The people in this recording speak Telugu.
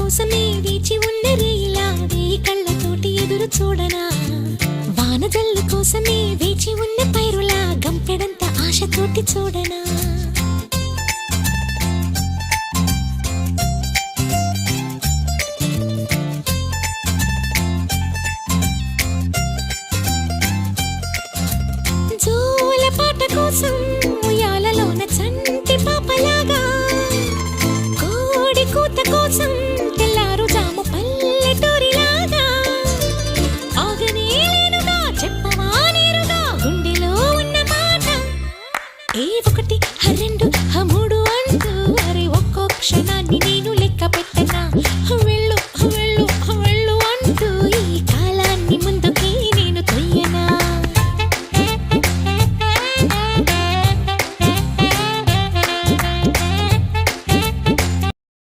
కోసమే వేచి ఉన్న రేయిలా వేయి కళ్ళతోటి ఎదురు చూడనా వానజల్లు కోసమే వేచి ఉన్న పైరులా గంపెడంత ఆశతోటి చూడనా జోల పాట కోసం ఉయ్యాలలోన చంటి పాపలాగా కోడి కూత కోసం తెల్లారు జాము పల్లెటూరిలాగా ఆగనే లేనుగా చెప్పవా నేరుగా గుండెలో ఉన్న మాట ఏ ఒకటి రెండు మూడు అంటూ అరే ఒక్కో క్షణాన్ని నేను